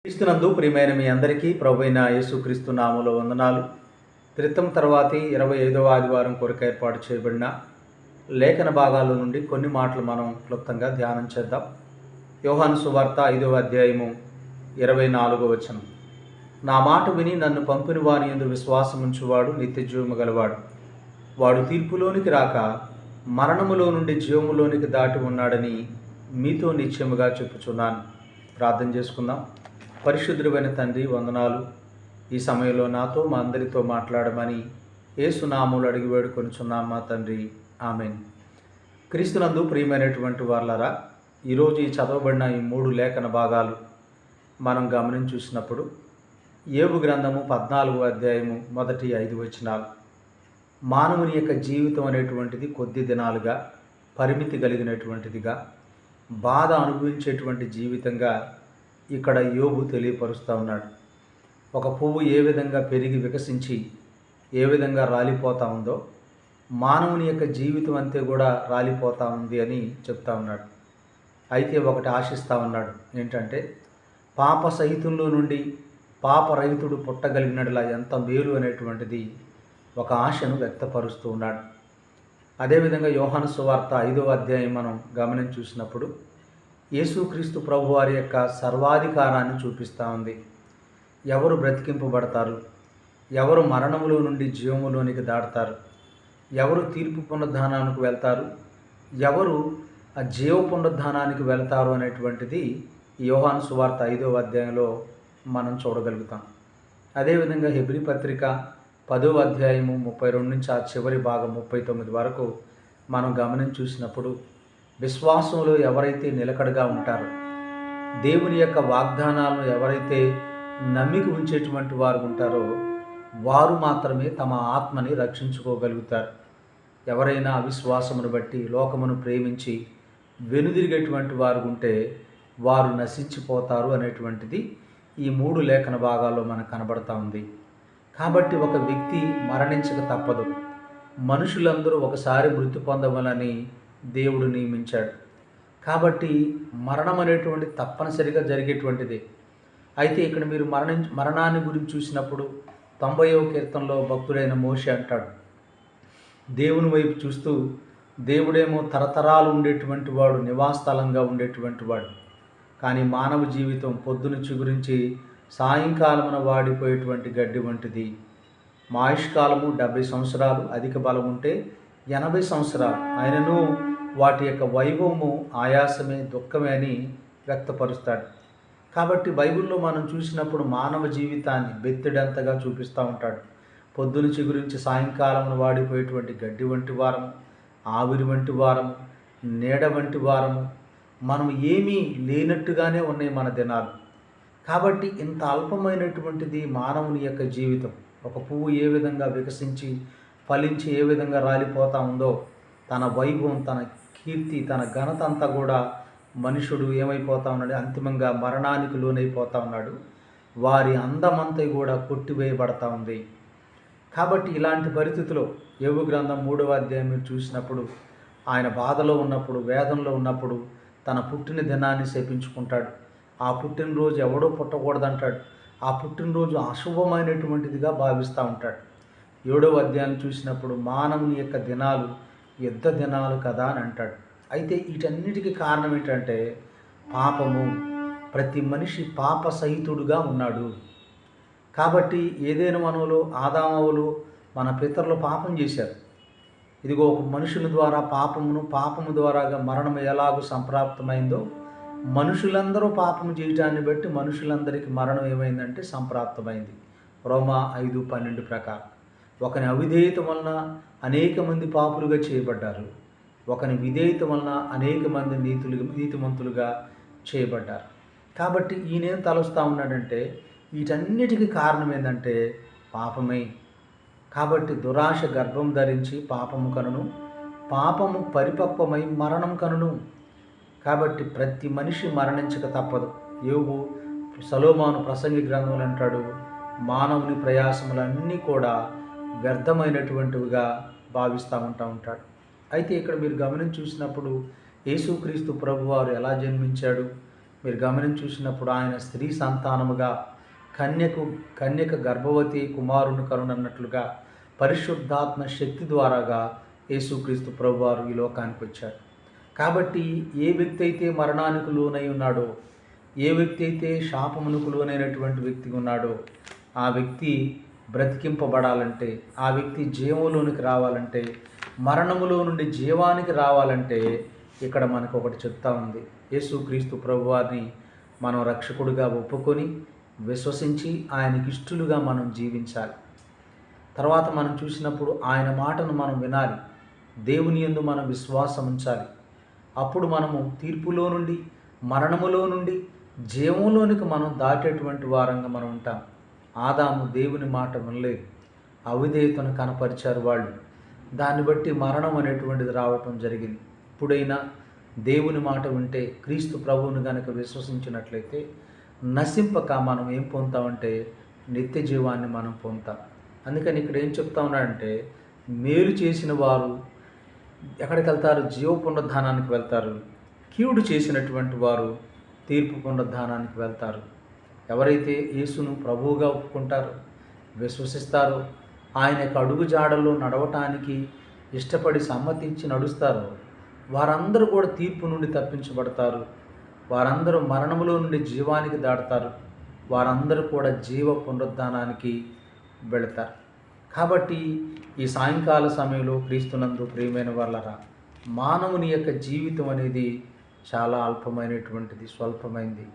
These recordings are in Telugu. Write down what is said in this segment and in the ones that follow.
క్రీస్తునందు ప్రియమైన మీ అందరికీ ప్రభువైన యేసుక్రీస్తు నామములో వందనాలు. త్రిత్వం తర్వాతి 25వ ఆదివారం కొరకు ఏర్పాటు చేయబడిన లేఖన భాగాల నుండి కొన్ని మాటలు మనం క్లుప్తంగా ధ్యానం చేద్దాం. యోహాను సువార్త 5వ అధ్యాయము 24వ వచనం. నా మాట విని నన్ను పంపిన వాని యందు విశ్వాసముంచువాడు నిత్యజీవము గలవాడు. వాడు తీర్పులోనికి రాక మరణములో నుండి జీవములోనికి దాటి ఉన్నాడని మీతో నిశ్చయముగా చెప్పుచున్నాను. ప్రార్థన చేసుకుందాం. పరిశుద్ధుడైన తండ్రి, వందనాలు. ఈ సమయంలో నాతో మా అందరితో మాట్లాడమని యేసు నామములో అడిగి వేడుకొనుచున్నాం మా తండ్రి, ఆమేన్. క్రీస్తునందు ప్రియమైనటువంటి వారలారా, ఈరోజు ఈ చదవబడిన ఈ 3 లేఖన భాగాలు మనం గమనించి చూసినప్పుడు యోబు గ్రంథము 14వ అధ్యాయము మొదటి 5 వచనాలు. మానవుని యొక్క జీవితం అనేటువంటిది కొద్ది దినాలుగా, పరిమితి కలిగినటువంటిదిగా, బాధ అనుభవించేటువంటి జీవితంగా ఇక్కడ యోబు తెలియపరుస్తూ ఉన్నాడు. ఒక పువ్వు ఏ విధంగా పెరిగి వికసించి ఏ విధంగా రాలిపోతూ ఉందో మానవుని యొక్క జీవితం అంతే కూడా రాలిపోతూ ఉంది అని చెప్తా ఉన్నాడు. అయితే ఒకటి ఆశిస్తూ ఉన్నాడు, ఏంటంటే పాప సహితంలో నుండి పాపరహితుడు పుట్టగలిగినట్లా ఎంత మేలు అనేటువంటిది ఒక ఆశను వ్యక్తపరుస్తూ ఉన్నాడు. అదేవిధంగా యోహాను సువార్త 5వ అధ్యాయం మనం గమనించి చూసినప్పుడు యేసుక్రీస్తు ప్రభు వారి యొక్క సర్వాధికారాన్ని చూపిస్తూ ఉంది. ఎవరు బ్రతికింపబడతారు, ఎవరు మరణములో నుండి జీవములోనికి దాటుతారు, ఎవరు తీర్పు పునరుద్ధానానికి వెళ్తారు, ఎవరు ఆ జీవ పునరుద్ధానానికి వెళ్తారు అనేటువంటిది యోహాను సువార్త 5వ అధ్యాయంలో మనం చూడగలుగుతాం. అదేవిధంగా హెబ్రీ పత్రిక 10వ అధ్యాయము 32 నుంచి ఆ చివరి భాగం 39 వరకు మనం గమనించి చూసినప్పుడు విశ్వాసంలో ఎవరైతే నిలకడగా ఉంటారో, దేవుని యొక్క వాగ్దానాలను ఎవరైతే నమ్మిక ఉంచేటువంటి వారు ఉంటారో వారు మాత్రమే తమ ఆత్మని రక్షించుకోగలుగుతారు. ఎవరైనా అవిశ్వాసమును బట్టి లోకమును ప్రేమించి వెనుదిరిగేటువంటి వారు ఉంటే వారు నశించిపోతారు అనేటువంటిది ఈ 3 లేఖన భాగాల్లో మనకు కనబడతా ఉంది. కాబట్టి ఒక వ్యక్తి మరణించక తప్పదు. మనుషులందరూ ఒకసారి మృతి పొందవాలని దేవుడు నియమించాడు. కాబట్టి మరణం అనేటువంటి తప్పనిసరిగా జరిగేటువంటిది. అయితే ఇక్కడ మీరు మరణాన్ని గురించి చూసినప్పుడు 90వ కీర్తనలో భక్తుడైన మోషే అంటాడు, దేవుని వైపు చూస్తూ దేవుడేమో తరతరాలు ఉండేటువంటి వాడు, నివాసస్థలంగా ఉండేటువంటి వాడు. కానీ మానవ జీవితం పొద్దున చిగురించి సాయంకాలమున వాడిపోయేటువంటి గడ్డి వంటిది. మా ఆయుష్కాలము 70 సంవత్సరాలు, అధిక బలం ఉంటే 80 సంవత్సరాలు. ఆయనను వాటి యొక్క వైభవము ఆయాసమే, దుఃఖమే అని వ్యక్తపరుస్తాడు. కాబట్టి బైబిల్లో మనం చూసినప్పుడు మానవ జీవితాన్ని బెత్తెడంతగా చూపిస్తూ ఉంటాడు. పొద్దున చిగురించి సాయంకాలమున వాడిపోయేటువంటి గడ్డి వంటి వారము, ఆవిరి వంటి వారము, నీడ వంటి వారము, మనం ఏమీ లేనట్టుగానే ఉన్నాయి మన దినాలు. కాబట్టి ఇంత అల్పమైనటువంటిది మానవుని యొక్క జీవితం. ఒక పువ్వు ఏ విధంగా వికసించి ఫలించి ఏ విధంగా రాలిపోతూ ఉందో తన వైభవం, తన కీర్తి, తన ఘనత అంతా కూడా మనుషుడు ఏమైపోతా ఉన్నాడు, అంతిమంగా మరణానికి లోనైపోతూ ఉన్నాడు. వారి అందమంతా కూడా కొట్టివేయబడతా ఉంది. కాబట్టి ఇలాంటి పరిస్థితిలో యోబు గ్రంథం 3వ అధ్యాయం మీరు చూసినప్పుడు ఆయన బాధలో ఉన్నప్పుడు, వేదనలో ఉన్నప్పుడు తన పుట్టిన దినాన్ని శపించుకుంటాడు. ఆ పుట్టినరోజు ఎవడో పుట్టకూడదంటాడు. ఆ పుట్టినరోజు అశుభమైనటువంటిదిగా భావిస్తూ ఉంటాడు. 7వ అధ్యాయం చూసినప్పుడు మానవుని యొక్క దినాలు యుద్ధ దినాలు కదా అని అంటాడు. అయితే వీటన్నిటికీ కారణం ఏంటంటే పాపము. ప్రతి మనిషి పాప సహితుడుగా ఉన్నాడు. కాబట్టి ఏదైనా వనంలో ఆదామవులు మన పితరులు పాపం చేశారు. ఇదిగో ఒక మనుషుల ద్వారా పాపము ద్వారాగా మరణం ఎలాగో సంప్రాప్తమైందో మనుషులందరూ పాపము చేయటాన్ని బట్టి మనుషులందరికీ మరణం ఏమైందంటే సంప్రాప్తమైంది. రోమా 5:12 ప్రకారం ఒకని అవిధేయత వలన అనేక మంది పాపులుగా చేయబడ్డారు, ఒకని విధేయత వలన అనేక మంది నీతిమంతులుగా చేయబడ్డారు. కాబట్టి ఈయనేం తలుస్తూ ఉన్నాడంటే వీటన్నిటికీ కారణం ఏంటంటే పాపమే. కాబట్టి దురాశ గర్భం ధరించి పాపము కనును, పాపము పరిపక్వమై మరణం కనును. కాబట్టి ప్రతి మనిషి మరణించక తప్పదు. యోబు సొలొమోను ప్రసంగి గ్రంథంలో అంటాడు, మానవుని ప్రయాసములన్నీ కూడా వ్యర్థమైనటువంటివిగా భావిస్తూ ఉంటాడు. అయితే ఇక్కడ మీరు గమనించి చూసినప్పుడు యేసుక్రీస్తు ప్రభువారు ఎలా జన్మించాడు, మీరు గమనించి చూసినప్పుడు ఆయన స్త్రీ సంతానముగా కన్యక గర్భవతి కుమారుని కరుణన్నట్లుగా పరిశుద్ధాత్మ శక్తి ద్వారాగా యేసుక్రీస్తు ప్రభువారు ఈ లోకానికి వచ్చారు. కాబట్టి ఏ వ్యక్తి అయితే మరణానికి లోనై ఉన్నాడో, ఏ వ్యక్తి అయితే శాపమునకు లోనైనటువంటి వ్యక్తి ఉన్నాడో, ఆ వ్యక్తి బ్రతికింపబడాలంటే, ఆ వ్యక్తి జీవంలోనికి రావాలంటే, మరణములో నుండి జీవానికి రావాలంటే ఇక్కడ మనకు ఒకటి చెప్తా ఉంది. యేసుక్రీస్తు ప్రభువారిని మనం రక్షకుడిగా ఒప్పుకొని విశ్వసించి ఆయనకి ఇష్టలుగా మనం జీవించాలి. తర్వాత మనం చూసినప్పుడు ఆయన మాటను మనం వినాలి. దేవుని యందు మనం విశ్వాసం ఉంచాలి. అప్పుడు మనము తీర్పులో నుండి, మరణములో నుండి జీవంలోనికి మనం దాటేటువంటి వారంగా మనం ఉంటాం. ఆదాము దేవుని మాట వినలేదు, అవిధేయతను కనపరిచారు వాళ్ళు. దాన్ని బట్టి మరణం అనేటువంటిది రావటం జరిగింది. ఇప్పుడైనా దేవుని మాట వింటే, క్రీస్తు ప్రభువుని కనుక విశ్వసించినట్లయితే నశింపక మనం ఏం పొందుతామంటే నిత్య జీవాన్ని మనం పొందుతాం. అందుకని ఇక్కడ ఏం చెప్తా ఉన్నాడంటే, మేలు చేసిన వారు ఎక్కడికి వెళ్తారు? జీవ పునరుద్ధానానికి వెళ్తారు. కీడు చేసినటువంటి వారు తీర్పు పునరుద్ధానానికి వెళ్తారు. ఎవరైతే యేసును ప్రభువుగా ఒప్పుకుంటారో, విశ్వసిస్తారో, ఆయన యొక్క అడుగు జాడల్లో నడవటానికి ఇష్టపడి సమ్మతించి నడుస్తారో, వారందరూ కూడా తీర్పు నుండి తప్పించబడతారు. వారందరూ మరణములో నుండి జీవానికి దాడతారు. వారందరూ కూడా జీవ పునరుద్ధానానికి వెళతారు. కాబట్టి ఈ సాయంకాల సమయంలో క్రీస్తునందు ప్రియమైన వాళ్ళరా, మానవుని యొక్క జీవితం అనేది చాలా అల్పమైనటువంటిది, స్వల్పమైంది.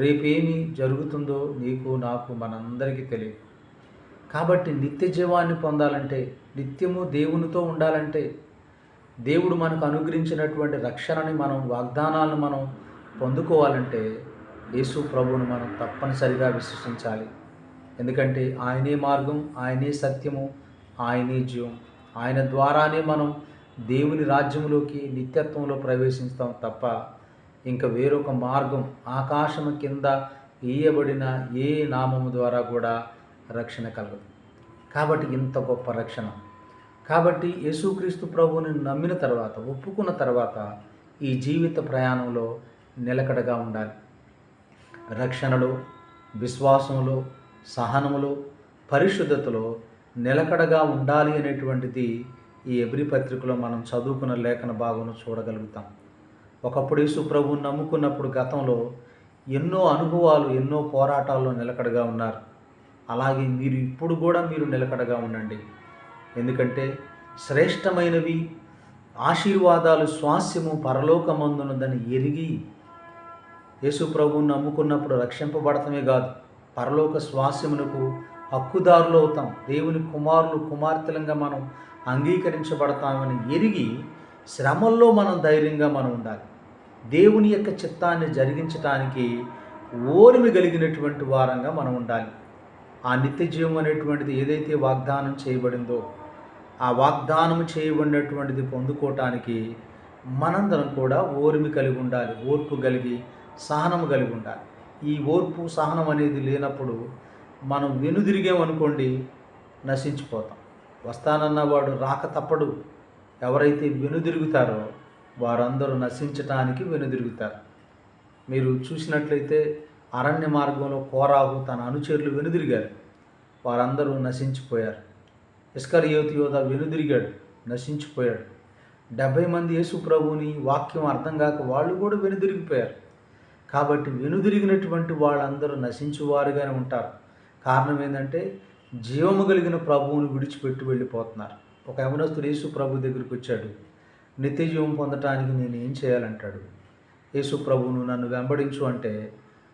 రేపేమి జరుగుతుందో నీకు నాకు మనందరికీ తెలియదు. కాబట్టి నిత్య జీవాన్ని పొందాలంటే, నిత్యము దేవునితో ఉండాలంటే, దేవుడు మనకు అనుగ్రహించినటువంటి రక్షణని మనం, వాగ్దానాలను మనం పొందుకోవాలంటే యేసు ప్రభువును మనం తప్పనిసరిగా విశ్వసించాలి. ఎందుకంటే ఆయనే మార్గం, ఆయనే సత్యము, ఆయనే జీవం. ఆయన ద్వారానే మనం దేవుని రాజ్యంలోకి నిత్యత్వంలో ప్రవేశిస్తాం తప్ప ఇంకా వేరొక మార్గం ఆకాశము కింద వేయబడిన ఏ నామము ద్వారా కూడా రక్షణ కలగదు. కాబట్టి ఇంత గొప్ప రక్షణ. కాబట్టి యేసుక్రీస్తు ప్రభువుని నమ్మిన తర్వాత, ఒప్పుకున్న తర్వాత ఈ జీవిత ప్రయాణంలో నిలకడగా ఉండాలి. రక్షణలో, విశ్వాసంలో, సహనములో, పరిశుద్ధతలో నిలకడగా ఉండాలి అనేటువంటిది ఈ హెబ్రీ పత్రికలో మనం చదువుకున్న లేఖన భాగంలో చూడగలుగుతాం. ఒకప్పుడు యేసు ప్రభువుని నమ్ముకున్నప్పుడు గతంలో ఎన్నో అనుభవాలు, ఎన్నో పోరాటాల్లో నిలకడగా ఉన్నారు. అలాగే మీరు ఇప్పుడు కూడా మీరు నిలకడగా ఉండండి. ఎందుకంటే శ్రేష్టమైనవి ఆశీర్వాదాలు స్వాస్యము పరలోకమందున్నదని ఎరిగి యేసు ప్రభువుని నమ్ముకున్నప్పుడు రక్షింపబడటమే కాదు, పరలోక స్వాస్యమునకు హక్కుదారులు అవుతాం. దేవుని కుమారులు, కుమార్తెలంగా మనం అంగీకరించబడతామని ఎరిగి శ్రమల్లో మనం ధైర్యంగా మనం ఉండాలి. దేవుని యొక్క చిత్తాన్ని జరిగించటానికి ఓర్మి కలిగినటువంటి వారంగా మనం ఉండాలి. ఆ నిత్య జీవం అనేటువంటిది ఏదైతే వాగ్దానం చేయబడిందో, ఆ వాగ్దానం చేయబడినటువంటిది పొందుకోవటానికి మనందరం కూడా ఓర్మి కలిగి ఉండాలి, ఓర్పు కలిగి, సహనం కలిగి ఉండాలి. ఈ ఓర్పు, సహనం అనేది లేనప్పుడు మనం వెనుదిరిగామనుకోండి నశించిపోతాం. వస్తానన్నవాడు రాక తప్పడు. ఎవరైతే వెనుదిరుగుతారో వారందరూ నశించటానికి వెనుదిరుగుతారు. మీరు చూసినట్లయితే అరణ్య మార్గంలో కోరాహు తన అనుచరులు వెనుదిరిగారు, వారందరూ నశించిపోయారు. ఇస్కరియోతు యోధ వెనుదిరిగాడు, నశించిపోయాడు. 70 మంది యేసు ప్రభువుని వాక్యం అర్థం కాక వాళ్ళు కూడా వెనుదిరిగిపోయారు. కాబట్టి వెనుదిరిగినటువంటి వాళ్ళందరూ నశించువారుగానే ఉంటారు. కారణం ఏంటంటే జీవము కలిగిన ప్రభువుని విడిచిపెట్టి వెళ్ళిపోతున్నారు. ఒక యవనస్తుడు యేసు ప్రభు దగ్గరికి వచ్చాడు. నిత్య జీవం పొందటానికి నేను ఏం చేయాలంటాడు. యేసు ప్రభువును నన్ను వెంబడించు అంటే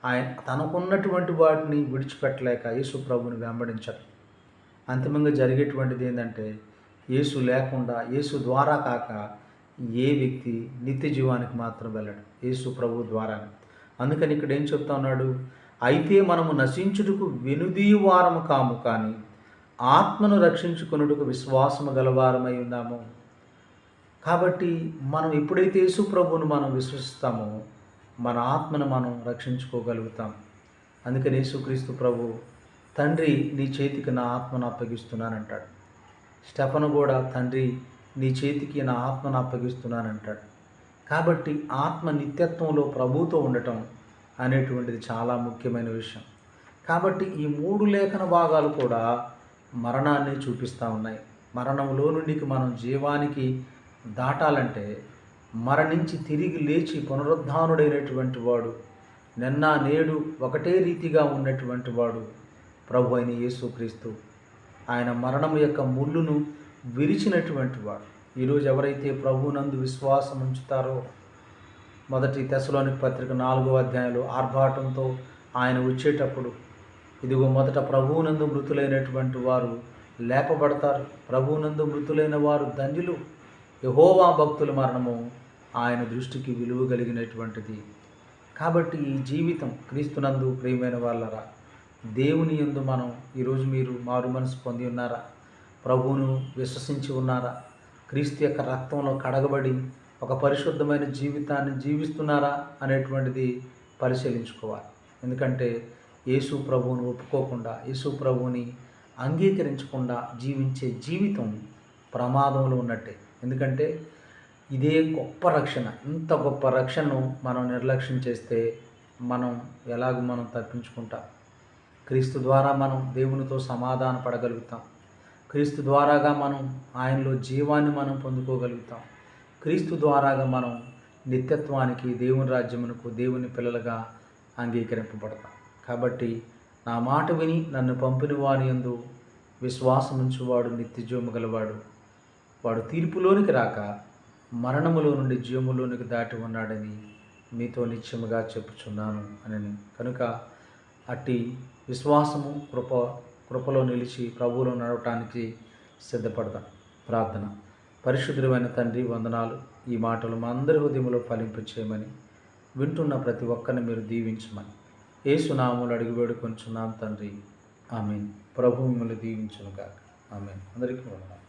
ఆయన తనకున్నటువంటి వాటిని విడిచిపెట్టలేక యేసు ప్రభువుని వెంబడించాడు. అంతిమంగా జరిగేటువంటిది ఏంటంటే యేసు లేకుండా, యేసు ద్వారా కాక ఏ వ్యక్తి నిత్య జీవానికి మాత్రం వెళ్ళడు, యేసు ప్రభు ద్వారానే. అందుకని ఇక్కడ ఏం చెప్తా ఉన్నాడు, అయితే మనము నశించుటకు వెనుదీవారము కాము, కానీ ఆత్మను రక్షించుకొనుటకు విశ్వాసము గలవారమై ఉన్నాము. కాబట్టి మనం ఎప్పుడైతే యేసు ప్రభువును మనం విశ్వసిస్తామో మన ఆత్మను మనం రక్షించుకోగలుగుతాం. అందుకని యేసుక్రీస్తు ప్రభు, తండ్రి నీ చేతికి నా ఆత్మను అప్పగిస్తున్నానంటాడు. స్టెఫను కూడా, తండ్రి నీ చేతికి నా ఆత్మను అప్పగిస్తున్నానంటాడు. కాబట్టి ఆత్మ నిత్యత్వంలో ప్రభువుతో ఉండటం అనేటువంటిది చాలా ముఖ్యమైన విషయం. కాబట్టి ఈ 3 లేఖన భాగాలు కూడా మరణాన్ని చూపిస్తూ ఉన్నాయి. మరణంలో నుండి మనం జీవానికి దాటాలంటే మరణించి తిరిగి లేచి పునరుద్ధానుడైనటువంటి వాడు, నిన్న నేడు ఒకటే రీతిగా ఉన్నటువంటి వాడు ప్రభు అయిన యేసుక్రీస్తు. ఆయన మరణం యొక్క ముళ్ళును విరిచినటువంటి వాడు. ఈరోజు ఎవరైతే ప్రభువునందు విశ్వాసం ఉంచుతారో, మొదటి తెస్సలోనిక పత్రిక 4వ అధ్యాయంలో ఆర్భాటంతో ఆయన వచ్చేటప్పుడు, ఇదిగో మొదట ప్రభువునందు మృతులైనటువంటి వారు లేపబడతారు, ప్రభువునందు మృతులైన వారు ధన్యులు, యెహోవా భక్తుల మరణము ఆయన దృష్టికి విలువ కలిగినటువంటిది. కాబట్టి ఈ జీవితం క్రీస్తునందు ప్రియమైన వాళ్ళరా, దేవుని యందు మనం ఈరోజు మీరు మారు మనసు పొంది ఉన్నారా? ప్రభువును విశ్వసించి ఉన్నారా? క్రీస్తు యొక్క రక్తంలో కడగబడి ఒక పరిశుద్ధమైన జీవితాన్ని జీవిస్తున్నారా అనేటువంటిది పరిశీలించుకోవాలి. ఎందుకంటే యేసు ప్రభువును ఒప్పుకోకుండా, యేసు ప్రభువుని అంగీకరించకుండా జీవించే జీవితం ప్రమాదంలో ఉన్నట్టే. ఎందుకంటే ఇదే గొప్ప రక్షణ. ఇంత గొప్ప రక్షణను మనం నిర్లక్ష్యం చేస్తే మనం తప్పించుకుంటాం. క్రీస్తు ద్వారా మనం దేవునితో సమాధాన పడగలుగుతాం. క్రీస్తు ద్వారాగా మనం ఆయనలో జీవాన్ని మనం పొందుకోగలుగుతాం. క్రీస్తు ద్వారాగా మనం నిత్యత్వానికి, దేవుని రాజ్యమునకు, దేవుని పిల్లలుగా అంగీకరింపబడతాం. కాబట్టి నా మాట విని నన్ను పంపిన వాని యందు విశ్వాసం ఉంచువాడు నిత్యజీవము గలవాడు. వాడు తీర్పులోనికి రాక మరణములో నుండి జీవములోనికి దాటి ఉన్నాడని మీతో నిత్యముగా చెప్పుచున్నాను అని. కనుక అట్టి విశ్వాసము కృపలో నిలిచి ప్రభువులో నడవటానికి సిద్ధపడదాం. ప్రార్థన. పరిశుద్ధమైన తండ్రి, వందనాలు. ఈ మాటలు మా అందరి హృదయంలో ఫలింపచేయమని, వింటున్న ప్రతి ఒక్కరిని మీరు దీవించమని యేసు నామములో అడిగి వేడుకొంచున్నాం తండ్రి. ఆమేన్. ప్రభువు మిమ్మల్ని దీవించును గాక. ఆమేన్. అందరికీ వందనాలు.